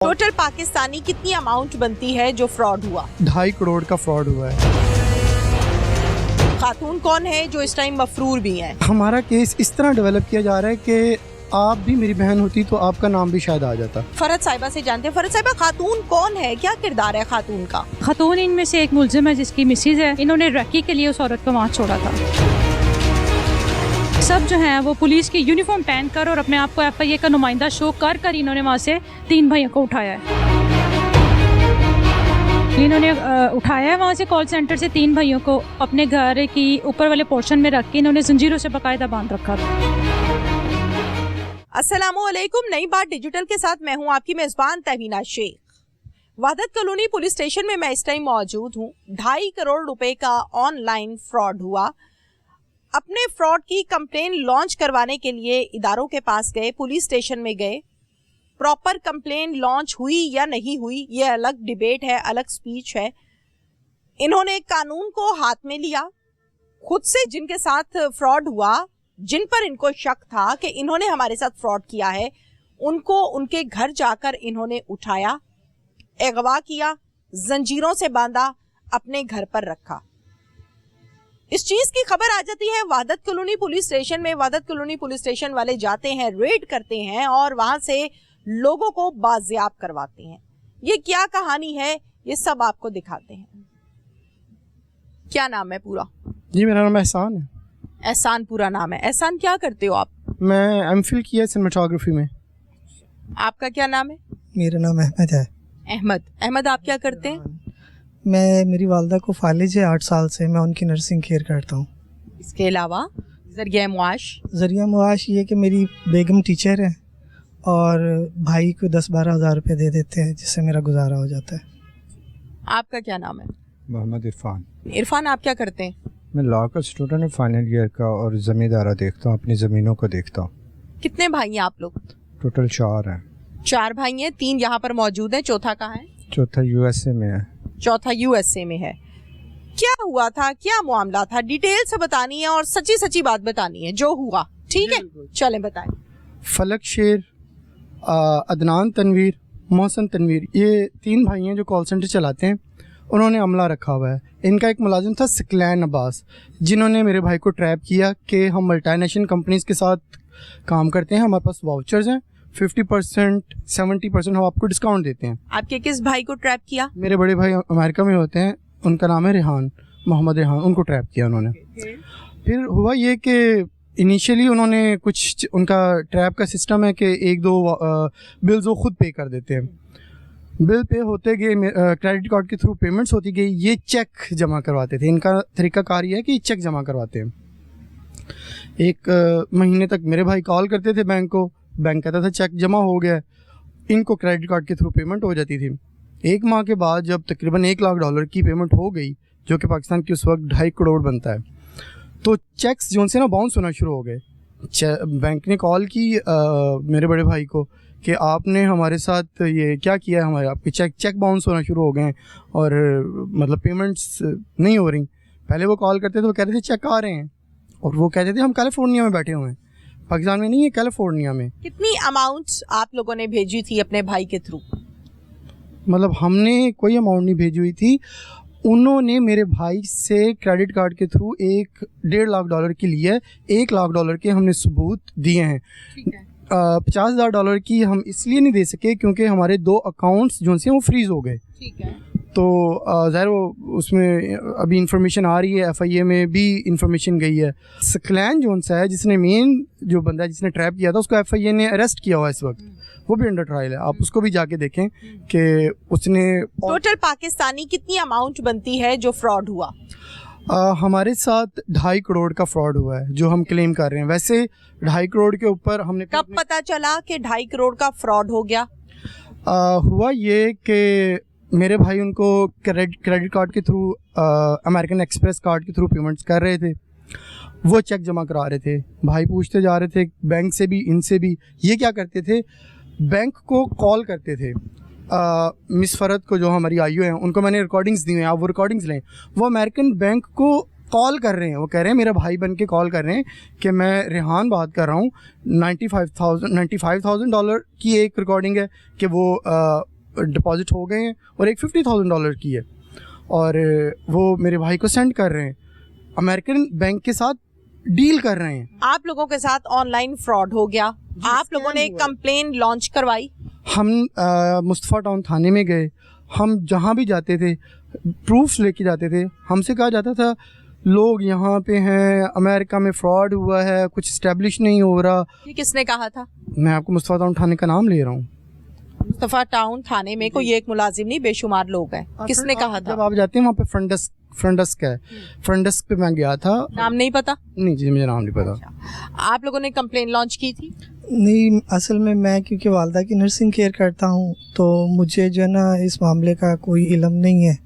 Total Pakistani कितनी amount बनती है जो फ्रॉड हुआ? 2.5 करोड़ का फ्रॉड हुआ है। खातून कौन है जो इस टाइम मफरूर भी है? हमारा केस इस तरह डेवलप किया जा रहा है कि आप भी मेरी बहन होती तो आपका नाम भी शायद आ जाता। फरहत साहिबा से जानते हैं। फरहत साहिबा, खातून कौन है, क्या किरदार है खातून का? खातून इनमें से एक मुल्जिम है जिसकी मिसेज है। इन्होंने रैकी के लिए उस औरत को वहाँ छोड़ा था। सब जो हैं वो पुलिस की यूनिफॉर्म पहन कर और अपने आप को FIA का नुमाइंदा शो कर इन्होंने वहाँ से 3 भाइयों को उठाया है। इन्होंने उठाया है वहाँ से कॉल सेंटर से 3 भाइयों को अपने घर की ऊपर वाले पोर्शन में रख के इन्होंने जंजीरों से बाकायदा बांध रखा था। अस्सलामुअलैकुम। नई बात डिजिटल के साथ मैं हूँ आपकी मेजबान तहवीना शेख। वहदत कॉलोनी पुलिस स्टेशन में मैं इस टाइम मौजूद हूँ। 2.5 करोड़ रुपए का ऑनलाइन फ्रॉड हुआ। अपने फ्रॉड की कंप्लेन लॉन्च करवाने के लिए इदारों के पास गए, पुलिस स्टेशन में गए। प्रॉपर कंप्लेन लॉन्च हुई या नहीं हुई ये अलग डिबेट है, अलग स्पीच है। इन्होंने कानून को हाथ में लिया। खुद से जिनके साथ फ्रॉड हुआ, जिन पर इनको शक था कि इन्होंने हमारे साथ फ्रॉड किया है, उनको उनके घर जाकर इन्होंने उठाया, अगवा किया, जंजीरों से बांधा, अपने घर पर रखा। इस चीज की खबर आ जाती है वहदत कॉलोनी पुलिस स्टेशन में। वहदत कॉलोनी पुलिस स्टेशन वाले जाते हैं, रेड करते हैं और वहां से लोगों को बाजियाब करवाते हैं। ये क्या कहानी है, ये सब आपको दिखाते हैं। क्या नाम है पूरा? जी, मेरा नाम एहसान है। एहसान पूरा नाम है। एहसान, क्या करते हो आप? मैं MPhil किया सिनेमेटोग्राफी में। आपका क्या नाम है? मेरा नाम अहमद है। अहमद, आप क्या करते हैं? मेरी वालदा को फालिज है 8 साल से। मैं उनकी नर्सिंग केयर करता हूँ। इसके अलावा ज़रिया मुआश ये कि मेरी बेगम टीचर है और भाई को 10-12 हज़ार रुपये दे देते हैं जिससे मेरा गुजारा हो जाता है। आपका क्या नाम है? मोहम्मद इरफान, आप क्या करते हैं? मैं लॉ का स्टूडेंट हूँ, फाइनल ईयर का, और ज़मींदारा देखता हूँ, अपनी ज़मीनों को देखता हूँ। कितने भाई हैं आप लोग? टोटल 4 हैं। 4 भाई हैं, 3 यहाँ पर मौजूद हैं, चौथा कहाँ है? चौथा USA में है। चौथा USA में है। क्या हुआ था, क्या मामला था, डिटेल से बतानी है और सच्ची सच्ची बात बतानी है जो हुआ। ठीक है, चलें बताएं। फलक शेर, अदनान तनवीर, मोहसन तनवीर, ये 3 भाई हैं जो कॉल सेंटर चलाते हैं। उन्होंने अमला रखा हुआ है। इनका एक मुलाजिम था सिकलैन अब्बास, जिन्होंने मेरे भाई को ट्रैप किया कि हम मल्टीनेशनल कंपनीज के साथ काम करते हैं, हमारे पास वाउचर्स हैं, 50% 70% हम आपको डिस्काउंट देते हैं। आपके किस भाई को ट्रैप किया? मेरे बड़े भाई अमेरिका में होते हैं, उनका नाम है रेहान, मोहम्मद रेहान। उनको ट्रैप किया उन्होंने। फिर हुआ ये कि इनिशियली उन्होंने कुछ, उनका ट्रैप का सिस्टम है कि 1-2 बिल्स वो खुद पे कर देते हैं। बिल पे होते गए, क्रेडिट कार्ड के थ्रू पेमेंट्स होती गई, ये चेक जमा करवाते थे। इनका तरीक़ाकार ये है कि चेक जमा करवाते हैं। 1 महीने तक मेरे भाई कॉल करते थे बैंक को, बैंक कहता था चेक जमा हो गया, इनको क्रेडिट कार्ड के थ्रू पेमेंट हो जाती थी। 1 माह के बाद जब तकरीबन $1 लाख की पेमेंट हो गई, जो कि पाकिस्तान की उस वक्त 2.5 करोड़ बनता है, तो चेक्स जो से ना बाउंस होना शुरू हो गए। बैंक ने कॉल की मेरे बड़े भाई को कि आपने हमारे साथ ये क्या किया है, हमारे आपके चेक बाउंस होना शुरू हो गए हैं और मतलब पेमेंट्स नहीं हो रही। पहले वो कॉल करते थे, वो कहते थे चेक आ रहे हैं, और वो कहते थे हम कैलिफोर्निया में बैठे हुए हैं, पाकिस्तान में नहीं है, कैलिफोर्निया में। कितनी अमाउंट आप लोगों ने भेजी थी अपने भाई के थ्रू? मतलब हमने कोई अमाउंट नहीं भेजी हुई थी। उन्होंने मेरे भाई से क्रेडिट कार्ड के थ्रू $1.5 लाख की लिए, $1 लाख के हमने सबूत दिए हैं। 50,000 डॉलर की हम इसलिए नहीं दे सके क्योंकि हमारे 2 अकाउंट्स जो हैं वो फ्रीज़ हो गए। ठीक है। तो ज़ाहिर वो उसमें अभी इंफॉर्मेशन आ रही है, FIA में भी इंफॉर्मेशन गई है। सकलैन जोन सा है जिसने मेन जो बंदा है जिसने ट्रैप किया था, उसको FIA ने अरेस्ट किया हुआ है इस वक्त, वो भी अंडर ट्रायल है। आप उसको भी जाके देखें कि उसने। टोटल पाकिस्तानी कितनी अमाउंट बनती है जो फ्रॉड हुआ? हमारे साथ 2.5 करोड़ का फ्रॉड हुआ है जो हम क्लेम कर रहे हैं। वैसे 2.5 करोड़ के ऊपर हमने कब पता चला कि 2.5 करोड़ का फ्रॉड हो गया? हुआ ये कि मेरे भाई उनको क्रेडिट कार्ड के थ्रू, अमेरिकन एक्सप्रेस कार्ड के थ्रू पेमेंट्स कर रहे थे, वो चेक जमा करा रहे थे। भाई पूछते जा रहे थे बैंक से भी, इनसे भी। ये क्या करते थे, बैंक को कॉल करते थे। मिस फरहत को, जो हमारी IO हैं, उनको मैंने रिकॉर्डिंग्स दी हैं, आप वो रिकॉर्डिंग्स लें। वो अमेरिकन बैंक को कॉल कर रहे हैं, वो कह रहे हैं मेरा भाई बन के कॉल कर रहे हैं कि मैं रेहान बात कर रहा हूँ, $95,000 की एक रिकॉर्डिंग है कि वो डिपॉजिट हो गए हैं और एक $50,000 की है, और वो मेरे भाई को सेंड कर रहे हैं, अमेरिकन बैंक के साथ डील कर रहे हैं। आप लोगों के साथ ऑनलाइन फ्रॉड हो गया, आप लोगों ने एक कंप्लेन लॉन्च करवाई। हम मुस्तफ़ा टाउन थाने में गए, हम जहाँ भी जाते थे प्रूफ्स लेके जाते थे, हमसे कहा जाता था लोग यहाँ पे हैं, अमेरिका में फ्रॉड हुआ है, कुछ इस्टेब्लिश नहीं हो रहा। ये किसने कहा था? मैं आपको मुस्तफ़ा टाउन थाने का नाम ले रहा हूँ। मुस्तफ़ा टाउन थाने में कोई एक मुलाजिम नहीं, बेशुमार लोग हैं। किसने कहा था? जब आप जाते हैं वहाँ पे फ्रंट डेस्क है, फ्रंट डेस्क पे मैं गया था। नाम नहीं पता? नहीं जी, मुझे नाम नहीं पता। आप लोगों ने कंप्लेन लॉन्च की थी? नहीं, असल में मैं क्योंकि वालदा की नर्सिंग केयर करता हूँ तो मुझे जो है ना इस मामले का कोई इल्म नहीं है।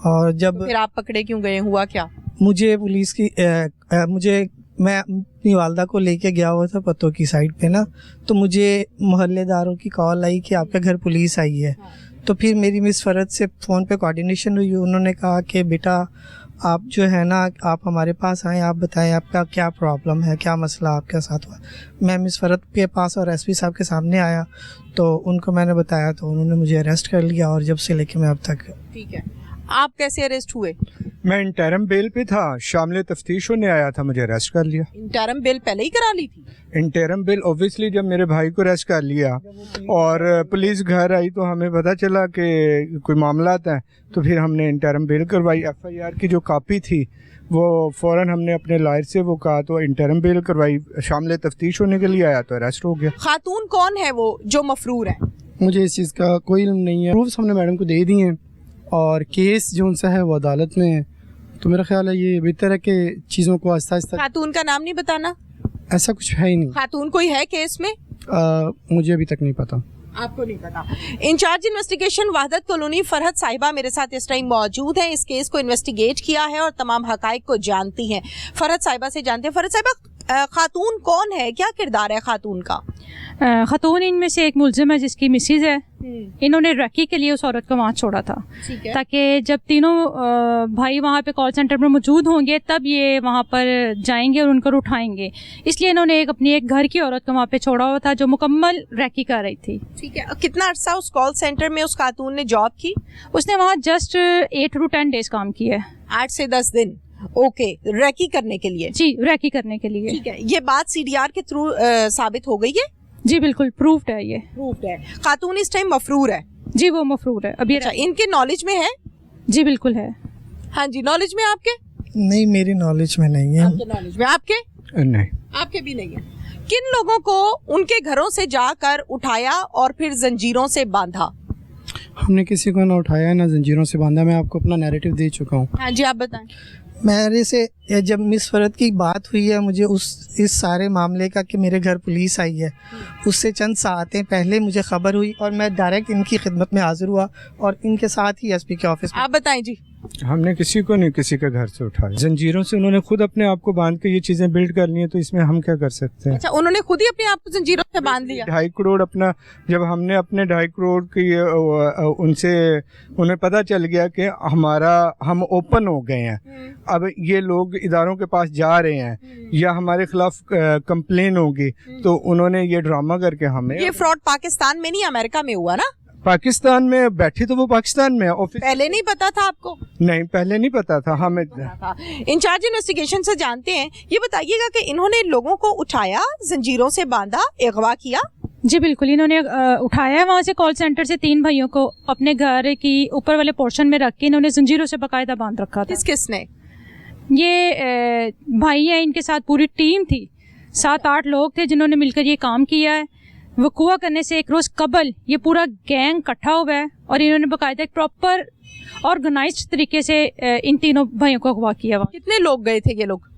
और जब तो फिर आप पकड़े क्यों गए, हुआ क्या? मुझे पुलिस की मैं अपनी वालदा को लेके गया हुआ था पत्तों की साइड पे ना, तो मुझे मोहल्लेदारों की कॉल आई कि आपके घर पुलिस आई है। तो फिर मेरी मिस फरत से फ़ोन पे कोऑर्डिनेशन हुई, उन्होंने कहा कि बेटा आप जो है ना आप हमारे पास आएँ, आप बताएं आपका क्या प्रॉब्लम है, क्या मसला आपके साथ हुआ। मैं मिस फरत के पास और एसपी साहब के सामने आया तो उनको मैंने बताया तो उन्होंने मुझे अरेस्ट कर लिया, और जब से लेके मैं अब तक। ठीक है, आप कैसे अरेस्ट हुए? मैं इंटरम बेल पे था, शामिल तफ्तीश होने आया था, मुझे अरेस्ट कर लिया। इंटरम बिल पहले ही करा ली थी? इंटरम बिल ऑब्वियसली जब मेरे भाई को अरेस्ट कर लिया और पुलिस घर आई तो हमें पता चला कि कोई मामला है, तो फिर हमने इंटरम बिल करवाई। FIR की जो कॉपी थी वो फ़ौरन हमने अपने लॉयर से वो कहा तो इंटरम बिल करवाई, शामिल तफ्तीश होने के लिए आया तो अरेस्ट हो गया। खातून कौन है वो जो मफरूर है? मुझे इस चीज़ का कोई इल्म नहीं है। प्रूफ्स हमने मैडम को दे दिए हैं और केस जो उनसा है वो अदालत में है, तो मेरा ख्याल है ये बेहतर है कि चीज़ों को आहिस्ता आहिस्ता। खातून का नाम नहीं बताना? ऐसा कुछ है ही नहीं। खातून कोई है केस में? मुझे अभी तक नहीं पता। आपको नहीं पता? इंचार्ज इन्वेस्टिगेशन वहदत कॉलोनी फरहत साहिबा मेरे साथ इस टाइम मौजूद हैं। इस केस को इन्वेस्टिगेट किया है और तमाम हकाइक को जानती हैं। फरहत साहिबा से जानते हैं। फरहत साहिबा, खातून कौन है, क्या किरदार है खातून का? खातून इनमें से एक मुलजिम है जिसकी मिसेज है। इन्होंने रैकी के लिए उस औरत को वहाँ छोड़ा था ताकि जब तीनों भाई वहाँ पे कॉल सेंटर में मौजूद होंगे तब ये वहाँ पर जाएंगे और उनको उठाएंगे, इसलिए इन्होंने अपनी एक घर की औरत को वहाँ पे छोड़ा हुआ था जो मुकम्मल रैकी कर रही थी। ठीक है, कितना अर्सा उस कॉल सेंटर में उस खातून ने जॉब की? उसने वहाँ जस्ट 8 to 10 डेज काम किया है। 8 से 10 दिन। ओके, रैकी करने के लिए? जी, रैकी करने के लिए। ठीक है, ये बात CDR के थ्रू साबित हो गई है? जी बिल्कुल, प्रूफ्ड है, ये प्रूफ्ड है। खातून इस टाइम मफरूर है? जी वो मफरूर है अभी। अच्छा, इनके नॉलेज में है? जी बिल्कुल है। हाँ जी, नॉलेज में आपके? नहीं, मेरी नॉलेज में नहीं है। आपके नॉलेज में? आपके? नहीं, आपके भी नहीं है। किन लोगों को उनके घरों से जाकर उठाया और फिर जंजीरों से बांधा? हमने किसी को ना उठाया ना जंजीरों से बांधा। मैं आपको अपना नैरेटिव दे चुका हूँ। हाँ जी, आप बताएं। मेरे से जब मिस फरत की बात हुई है मुझे इस सारे मामले का कि मेरे घर पुलिस आई है, उससे चंद सातें पहले मुझे ख़बर हुई और मैं डायरेक्ट इनकी खिदमत में हाजिर हुआ और इनके साथ ही SP के ऑफिस में। आप बताएं जी। हमने किसी को नहीं किसी के घर से उठाया। जंजीरों से उन्होंने खुद अपने आप को बांध के ये चीजें बिल्ड कर ली हैं, तो इसमें हम क्या कर सकते हैं? अच्छा, उन्होंने खुद ही अपने आप को जंजीरों से बांध लिया? 2.5 करोड़ अपना, जब हमने अपने 2.5 करोड़ की उनसे उन्हें पता चल गया कि हम ओपन हो गए हैं, अब ये लोग इदारों के पास जा रहे हैं या हमारे खिलाफ कंप्लेन होगी, तो उन्होंने ये ड्रामा करके हमें। ये फ्रॉड पाकिस्तान में नहीं अमेरिका में हुआ ना? पाकिस्तान में बैठी तो वो पाकिस्तान में ऑफिस। पहले नहीं पता था आपको? नहीं, पहले नहीं पता था हमें। इंचार्ज इन्वेस्टिगेशन से जानते हैं, ये बताइएगा कि इन्होंने लोगों को उठाया, जंजीरों से बांधा, अगवा किया? जी बिल्कुल, इन्होंने उठाया वहाँ से कॉल सेंटर से 3 भाइयों को अपने घर की ऊपर वाले पोर्शन में रख के इन्होंने जंजीरों से बाकायदा बांध रखा था। किसने? ये भाई हैं, इनके साथ पूरी टीम थी, 7-8 लोग थे जिन्होंने मिलकर ये काम किया है। वकूआ करने से एक रोज़ कबल ये पूरा गैंग इकट्ठा हुआ है और इन्होंने बाकायदा एक प्रॉपर ऑर्गेनाइज्ड तरीके से इन तीनों भाइयों को अगवा किया। कितने लोग गए थे ये लोग?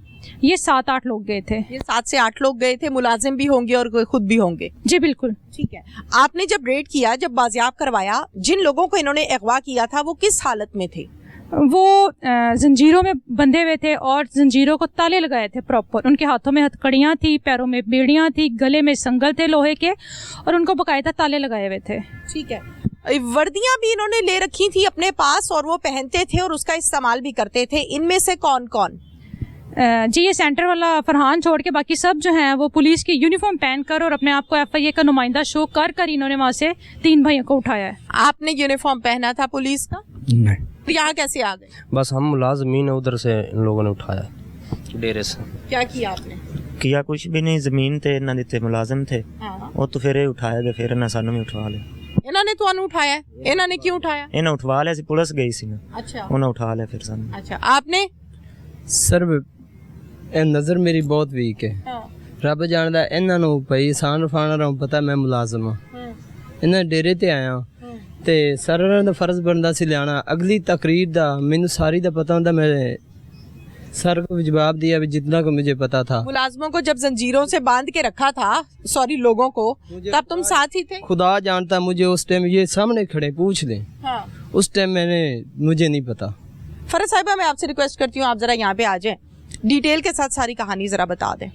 ये 7-8 लोग गए थे। ये 7 से 8 लोग गए थे, मुलाजिम भी होंगे और खुद भी होंगे? जी बिल्कुल। ठीक है, आपने जब रेड किया, जब बाजियाब करवाया, जिन लोगों को इन्होंने अगवा किया था वो किस हालत में थे? वो जंजीरों में बंधे हुए थे और जंजीरों को ताले लगाए थे प्रॉपर। उनके हाथों में हथकड़ियाँ थी, पैरों में बेड़ियाँ थी, गले में संगल थे लोहे के और उनको बाकायदा ताले लगाए हुए थे। ठीक है, वर्दियाँ भी इन्होंने ले रखी थी अपने पास और वो पहनते थे और उसका इस्तेमाल भी करते थे। इनमें से कौन कौन? जी ये सेंटर वाला फरहान छोड़ के बाकी सब जो हैं वो पुलिस की यूनिफॉर्म पहन कर और अपने आप को FIA का नुमाइंदा शो कर कर इन्होंने वहाँ से 3 भाइयों को उठाया है। आपने यूनिफॉर्म पहना था पुलिस का? नहीं, तो यहाँ कैसे आ गए? बस हम मुलाजमीन है, उधर से इन लोगों ने उठाया डेरे से। क्या किया आपने? किया कुछ भी नहीं, ਜ਼ਮੀਨ ਤੇ ਇਹਨਾਂ ਦੇ ਤੇ ਮੁਲਾਜ਼ਮ थे हाँ। ਉਹ ਤੋਂ ਫਿਰ ਇਹ ਉਠਾਇਆ ਤੇ ਫਿਰ ਇਹਨਾਂ ਸਾਨੂੰ ਵੀ ਉਠਵਾ ਲਿਆ। इन्होंने ਤੁਹਾਨੂੰ उठाया है? इन्होंने क्यों उठाया? ਇਹਨਾਂ ਉਠਵਾ ਲਿਆ ਸੀ, ਪੁਲਿਸ ਗਈ ਸੀ ਨਾ, अच्छा ਉਹਨਾਂ ਉਠਾ ਲਿਆ ਫਿਰ ਸਾਨੂੰ। अच्छा आपने? ਸਰ ਇਹ ਨਜ਼ਰ ਮੇਰੀ ਬਹੁਤ ਵੀਕ ਹੈ। हाँ। ਰੱਬ ਜਾਣਦਾ ਇਹਨਾਂ ਨੂੰ ਭਈ ਸਾਨ ਫਾਣਾ ਨੂੰ ਪਤਾ ਮੈਂ ਮੁਲਾਜ਼ਮ ਹਾਂ। ਇਹਨਾਂ ਡੇਰੇ ਤੇ ਆਇਆ ਤੇ ਸਰ ਉਹਨਾਂ ਦਾ ਫਰਜ਼ ਬਣਦਾ ਸੀ ਲਿਆਣਾ। ਅਗਲੀ ਤਕਰੀਰ ਦਾ ਮੈਨੂੰ ਸਾਰੀ ਦਾ ਪਤਾ ਹੁੰਦਾ, मैं सर को भी जवाब दिया भी जितना को मुझे पता था। मुलाजमों को जब जंजीरों से बांध के रखा था, सॉरी लोगों को, तब तुम साथ ही थे? खुदा जानता, मुझे उस टाइम ये सामने खड़े पूछ लें, हाँ। उस टाइम मुझे नहीं पता। फरज साहिबा मैं आपसे रिक्वेस्ट करती हूँ आप जरा यहाँ पे आ जाएं, डिटेल के साथ सारी कहानी जरा बता दें।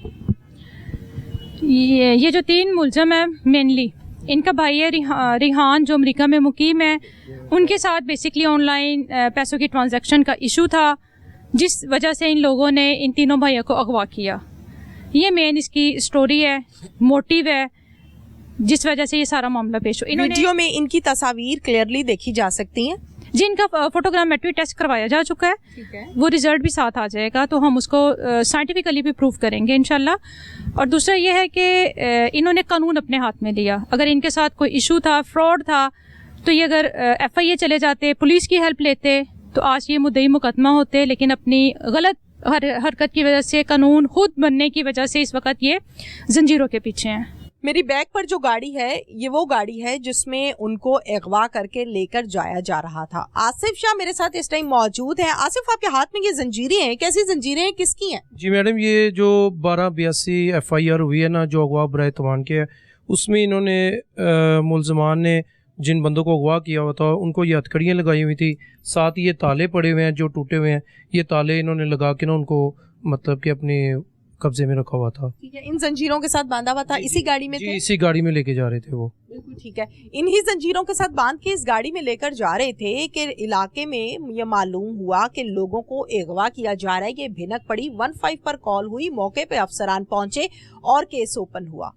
ये जो 3 मुलजम है मेनली इनका भाई है रिहान जो अमेरिका में मुकीम है। उनके साथ बेसिकली ऑनलाइन पैसों की ट्रांजैक्शन का इशू था, जिस वजह से इन लोगों ने इन तीनों भाइयों को अगवा किया। ये मेन इसकी स्टोरी है, मोटिव है, जिस वजह से ये सारा मामला पेश हो। वीडियो में इनकी तस्वीर क्लियरली देखी जा सकती हैं, जिनका फोटोग्रामेट्री टेस्ट करवाया जा चुका है। ठीक है। वो रिजल्ट भी साथ आ जाएगा तो हम उसको साइंटिफिकली भी प्रूव करेंगे इंशाल्लाह। और दूसरा ये है कि इन्होंने कानून अपने हाथ में लिया। अगर इनके साथ कोई इशू था, फ्रॉड था, तो ये अगर FIA चले जाते, पुलिस की हेल्प लेते, तो आज ये मुद्दई मुकदमा होते। लेकिन अपनी गलत हरकत की वजह से, कानून खुद बनने की वजह से इस वक्त ये जंजीरों के पीछे हैं। मेरी बैग पर जो गाड़ी है ये वो गाड़ी है जिसमें उनको अगवा करके लेकर जाया जा रहा था। आसिफ शाह मेरे साथ इस टाइम मौजूद है। आसिफ आपके हाथ में ये जंजीरें हैं, कैसी जंजीरें हैं, किसकी हैं? जी मैडम, ये जो 1282 FIR हुई है ना, जो अगवा बराए तवान के है, उसमें इन्होंने मुलजमान ने जिन बंदों को अगवा किया हुआ था उनको ये हथकड़ियाँ लगाई हुई थी, साथ ये ताले पड़े हुए हैं जो टूटे हुए हैं। ये ताले इन्होंने लगा के ना उनको मतलब कि अपने कब्जे में रखा हुआ था। ठीक है। इन जंजीरों के साथ बांधा हुआ था, इसी गाड़ी में जी, थे? इसी गाड़ी में लेके जा रहे थे वो। बिल्कुल ठीक है। इन्हीं जंजीरों के साथ बांध के इस गाड़ी में लेकर जा रहे थे कि इलाके में ये मालूम हुआ कि लोगों को अगवा किया जा रहा है। ये भिनक पड़ी, 15 पर कॉल हुई, मौके पे अफसरान पहुंचे और केस ओपन हुआ।